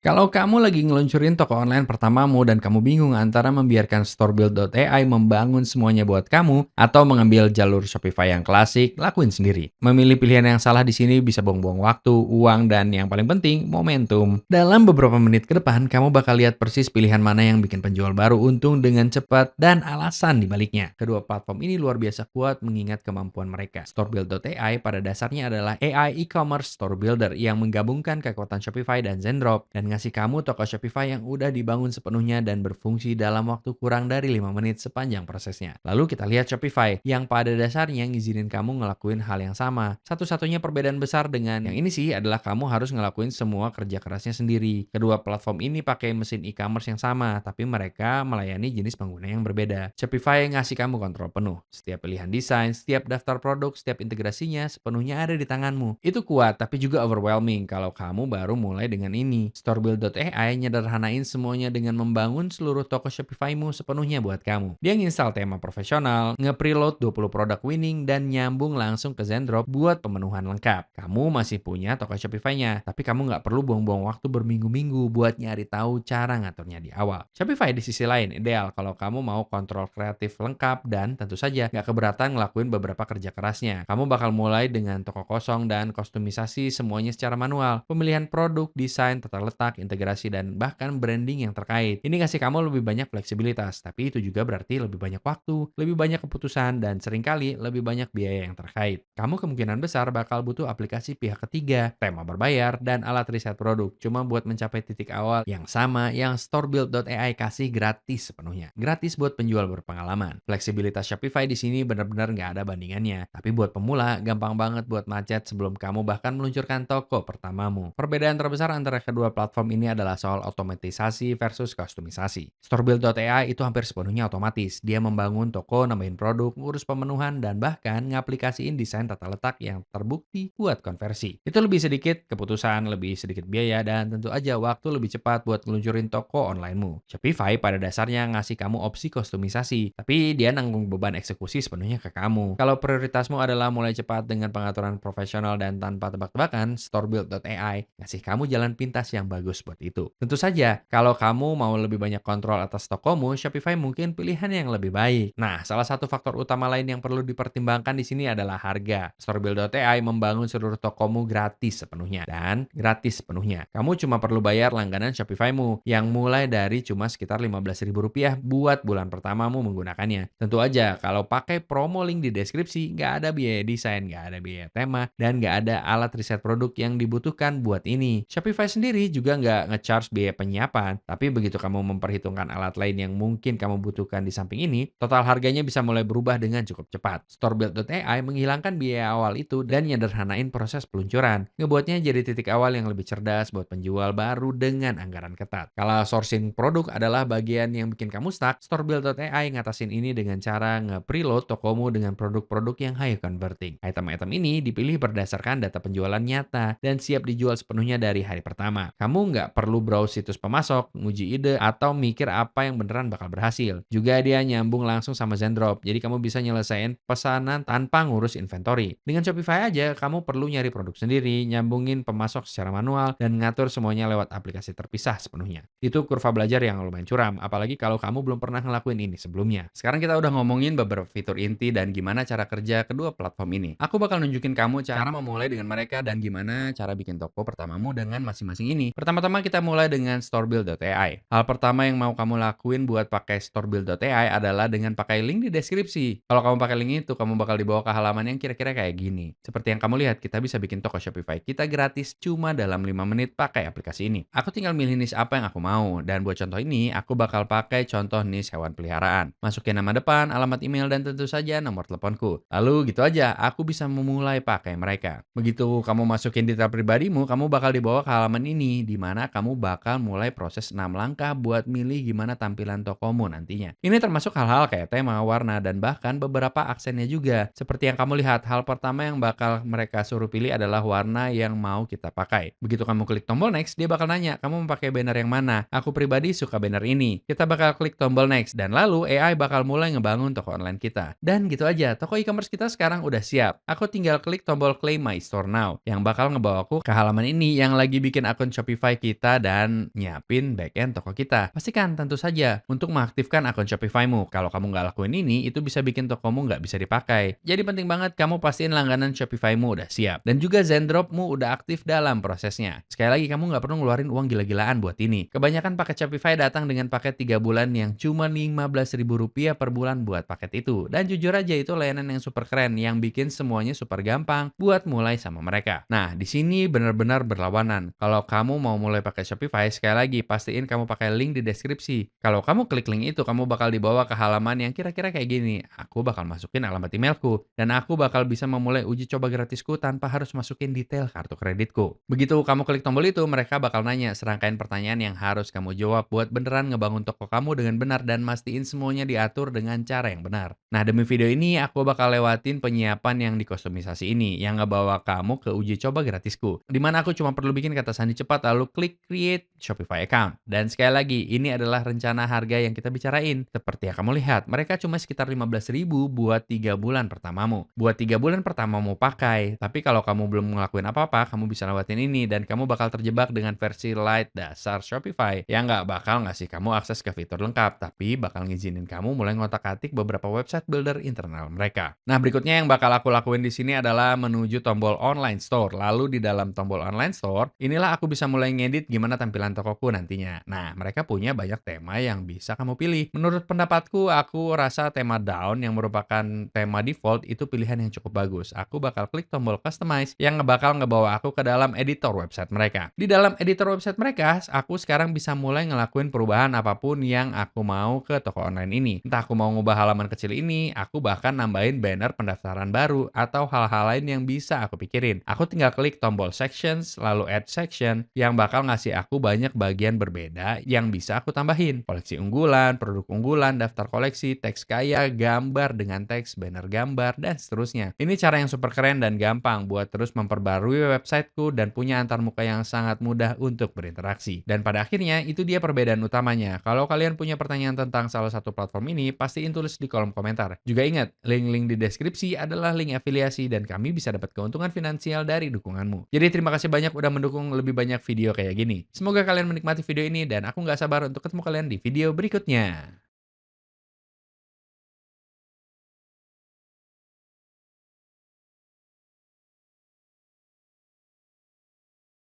Kalau kamu lagi ngeluncurin toko online pertamamu dan kamu bingung antara membiarkan storebuild.ai membangun semuanya buat kamu atau mengambil jalur Shopify yang klasik, lakuin sendiri. Memilih pilihan yang salah di sini bisa buang-buang waktu, uang, dan yang paling penting, momentum. Dalam beberapa menit ke depan, kamu bakal lihat persis pilihan mana yang bikin penjual baru untung dengan cepat dan alasan di baliknya. Kedua platform ini luar biasa kuat mengingat kemampuan mereka. Storebuild.ai pada dasarnya adalah AI e-commerce store builder yang menggabungkan kekuatan Shopify dan Zendrop dan ngasih kamu toko Shopify yang udah dibangun sepenuhnya dan berfungsi dalam waktu kurang dari 5 menit sepanjang prosesnya. Lalu kita lihat Shopify yang pada dasarnya ngizinin kamu ngelakuin hal yang sama. Satu-satunya perbedaan besar dengan yang ini sih adalah kamu harus ngelakuin semua kerja kerasnya sendiri. Kedua platform ini pakai mesin e-commerce yang sama, tapi mereka melayani jenis pengguna yang berbeda. Shopify ngasih kamu kontrol penuh. Setiap pilihan desain, setiap daftar produk, setiap integrasinya sepenuhnya ada di tanganmu. Itu kuat, tapi juga overwhelming kalau kamu baru mulai dengan ini. Storebuild.ai nyederhanain semuanya dengan membangun seluruh toko Shopify-mu sepenuhnya buat kamu. Dia nginstal tema profesional, nge-preload 20 produk winning, dan nyambung langsung ke Zendrop buat pemenuhan lengkap. Kamu masih punya toko Shopify-nya, tapi kamu nggak perlu buang-buang waktu berminggu-minggu buat nyari tahu cara ngaturnya di awal. Shopify di sisi lain ideal kalau kamu mau kontrol kreatif lengkap dan tentu saja nggak keberatan ngelakuin beberapa kerja kerasnya. Kamu bakal mulai dengan toko kosong dan kostumisasi semuanya secara manual. Pemilihan produk, desain, tata letak, integrasi, dan bahkan branding yang terkait. Ini ngasih kamu lebih banyak fleksibilitas, tapi itu juga berarti lebih banyak waktu, lebih banyak keputusan, dan seringkali lebih banyak biaya yang terkait. Kamu kemungkinan besar bakal butuh aplikasi pihak ketiga, tema berbayar, dan alat riset produk cuma buat mencapai titik awal yang sama yang storebuild.ai kasih gratis sepenuhnya. Gratis buat penjual berpengalaman. Fleksibilitas Shopify di sini benar-benar nggak ada bandingannya. Tapi buat pemula, gampang banget buat macet sebelum kamu bahkan meluncurkan toko pertamamu. Perbedaan terbesar antara kedua platform ini adalah soal otomatisasi versus kustomisasi. Storebuild.ai itu hampir sepenuhnya otomatis. Dia membangun toko, nambahin produk, ngurus pemenuhan, dan bahkan ngaplikasiin desain tata letak yang terbukti buat konversi. Itu lebih sedikit keputusan, lebih sedikit biaya, dan tentu aja waktu lebih cepat buat ngeluncurin toko onlinemu. Shopify pada dasarnya ngasih kamu opsi kustomisasi, tapi dia nanggung beban eksekusi sepenuhnya ke kamu. Kalau prioritasmu adalah mulai cepat dengan pengaturan profesional dan tanpa tebak-tebakan, storebuild.ai ngasih kamu jalan pintas yang bagus buat itu. Tentu saja, kalau kamu mau lebih banyak kontrol atas tokomu, Shopify mungkin pilihan yang lebih baik. Nah, salah satu faktor utama lain yang perlu dipertimbangkan di sini adalah harga. Storebuild.ai membangun seluruh tokomu gratis sepenuhnya dan gratis sepenuhnya. Kamu cuma perlu bayar langganan Shopify-mu yang mulai dari cuma sekitar Rp15.000 buat bulan pertamamu menggunakannya. Tentu aja, kalau pakai promo link di deskripsi, nggak ada biaya desain, nggak ada biaya tema, dan nggak ada alat riset produk yang dibutuhkan buat ini. Shopify sendiri juga nggak nge-charge biaya penyiapan, tapi begitu kamu memperhitungkan alat lain yang mungkin kamu butuhkan di samping ini, total harganya bisa mulai berubah dengan cukup cepat. Storebuild.ai menghilangkan biaya awal itu dan nyederhanain proses peluncuran, ngebuatnya jadi titik awal yang lebih cerdas buat penjual baru dengan anggaran ketat. Kalau sourcing produk adalah bagian yang bikin kamu stuck, Storebuild.ai ngatasin ini dengan cara nge-preload tokomu dengan produk-produk yang high converting. Item-item ini dipilih berdasarkan data penjualan nyata dan siap dijual sepenuhnya dari hari pertama. Kamu nggak perlu browse situs pemasok, nguji ide, atau mikir apa yang beneran bakal berhasil. Juga dia nyambung langsung sama Zendrop, jadi kamu bisa nyelesain pesanan tanpa ngurus inventory. Dengan Shopify aja, kamu perlu nyari produk sendiri, nyambungin pemasok secara manual, dan ngatur semuanya lewat aplikasi terpisah sepenuhnya. Itu kurva belajar yang lumayan curam, apalagi kalau kamu belum pernah ngelakuin ini sebelumnya. Sekarang kita udah ngomongin beberapa fitur inti dan gimana cara kerja kedua platform ini. Aku bakal nunjukin kamu cara memulai dengan mereka dan gimana cara bikin toko pertamamu dengan masing-masing ini. Pertama-tama kita mulai dengan storebuild.ai. Hal pertama yang mau kamu lakuin buat pakai storebuild.ai adalah dengan pakai link di deskripsi. Kalau kamu pakai link itu, kamu bakal dibawa ke halaman yang kira-kira kayak gini. Seperti yang kamu lihat, kita bisa bikin toko Shopify kita gratis cuma dalam 5 menit pakai aplikasi ini. Aku tinggal milih niche apa yang aku mau, dan buat contoh ini, aku bakal pakai contoh niche hewan peliharaan. Masukin nama depan, alamat email, dan tentu saja nomor teleponku. Lalu gitu aja, aku bisa memulai pakai mereka. Begitu kamu masukin detail pribadimu, kamu bakal dibawa ke halaman ini, di mana kamu bakal mulai proses 6 langkah buat milih gimana tampilan tokomu nantinya. Ini termasuk hal-hal kayak tema, warna, dan bahkan beberapa aksennya juga. Seperti yang kamu lihat, hal pertama yang bakal mereka suruh pilih adalah warna yang mau kita pakai. Begitu kamu klik tombol next, dia bakal nanya, kamu mau pakai banner yang mana? Aku pribadi suka banner ini. Kita bakal klik tombol next, dan lalu AI bakal mulai ngebangun toko online kita. Dan gitu aja, toko e-commerce kita sekarang udah siap. Aku tinggal klik tombol claim my store now, yang bakal ngebawaku ke halaman ini yang lagi bikin akun Shopify Shopify kita dan nyiapin backend toko kita. Pastikan tentu saja untuk mengaktifkan akun Shopify-mu. Kalau kamu nggak lakuin ini, itu bisa bikin tokomu nggak bisa dipakai. Jadi penting banget kamu pastiin langganan Shopify-mu udah siap. Dan juga Zendrop-mu udah aktif dalam prosesnya. Sekali lagi, kamu nggak perlu ngeluarin uang gila-gilaan buat ini. Kebanyakan paket Shopify datang dengan paket 3 bulan yang cuma Rp15.000 per bulan buat paket itu. Dan jujur aja itu layanan yang super keren yang bikin semuanya super gampang buat mulai sama mereka. Nah, di sini benar-benar berlawanan. Kalau kamu mau mulai pakai Shopify, sekali lagi pastiin kamu pakai link di deskripsi. Kalau kamu klik link itu, kamu bakal dibawa ke halaman yang kira-kira kayak gini. Aku bakal masukin alamat emailku dan aku bakal bisa memulai uji coba gratisku tanpa harus masukin detail kartu kreditku. Begitu kamu klik tombol itu, mereka bakal nanya serangkaian pertanyaan yang harus kamu jawab buat beneran ngebangun toko kamu dengan benar dan mastiin semuanya diatur dengan cara yang benar. Nah, demi video ini aku bakal lewatin penyiapan yang dikustomisasi ini yang ngebawa kamu ke uji coba gratisku. Di mana aku cuma perlu bikin kata sandi cepat lalu klik create Shopify account. Dan sekali lagi, ini adalah rencana harga yang kita bicarain. Seperti yang kamu lihat, mereka cuma sekitar 15.000 buat 3 bulan pertamamu. Buat 3 bulan pertamamu pakai. Tapi kalau kamu belum ngelakuin apa-apa, kamu bisa lewatin ini dan kamu bakal terjebak dengan versi light dasar Shopify yang nggak bakal ngasih kamu akses ke fitur lengkap, tapi bakal ngizinin kamu mulai ngotak-atik beberapa website builder internal mereka. Nah, berikutnya yang bakal aku lakuin di sini adalah menuju tombol online store. Lalu di dalam tombol online store, inilah aku bisa mulai ngedit gimana tampilan tokoku nantinya. Nah, mereka punya banyak tema yang bisa kamu pilih. Menurut pendapatku, aku rasa tema down yang merupakan tema default itu pilihan yang cukup bagus. Aku bakal klik tombol customize yang bakal ngebawa aku ke dalam editor website mereka. Di dalam editor website mereka, aku sekarang bisa mulai ngelakuin perubahan apapun yang aku mau ke toko online ini. Entah aku mau ngubah halaman kecil ini, aku bahkan nambahin banner pendaftaran baru, atau hal-hal lain yang bisa aku pikirin. Aku tinggal klik tombol sections, lalu add section, yang bakal ngasih aku banyak bagian berbeda yang bisa aku tambahin. Koleksi unggulan, produk unggulan, daftar koleksi, teks kaya, gambar dengan teks, banner gambar, dan seterusnya. Ini cara yang super keren dan gampang buat terus memperbarui websiteku dan punya antarmuka yang sangat mudah untuk berinteraksi. Dan pada akhirnya, itu dia perbedaan utamanya. Kalau kalian punya pertanyaan tentang salah satu platform ini, pastiin tulis di kolom komentar. Juga ingat, link-link di deskripsi adalah link afiliasi dan kami bisa dapat keuntungan finansial dari dukunganmu. Jadi terima kasih banyak udah mendukung lebih banyak video kayak gini. Semoga kalian menikmati video ini dan aku nggak sabar untuk ketemu kalian di video berikutnya.